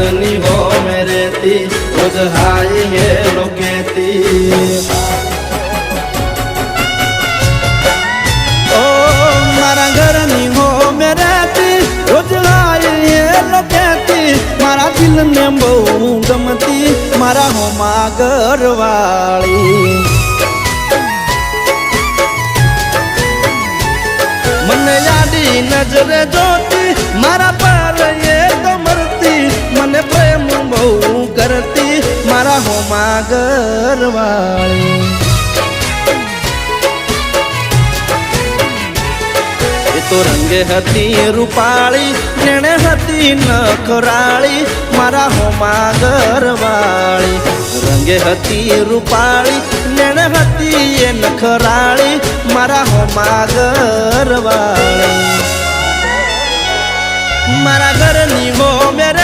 ઘરની હો મેં રહેતી રોજ હાય હેલો કહેતી ઓ મારા ઘરની હો મેં રહેતી રોજ હાય હેલો કહેતી મારા દિલને બહુ ગમતી મારા હોમાં ઘરવાળી મને યાદી નજરે જોતી મારા પર એ તો મરતી મને પ્રેમ બહુ કરતી મારા હોમાં ઘરવાળી એ તો રંગે હતી રૂપાળી નેણે હતી નખરાળી મારા હોમાં ઘરવાળી રંગે હતી રૂપાળી નેણે હતી એ નખરાળી મારા હોમાં ઘરવાળી મારા ઘરની હો મેરે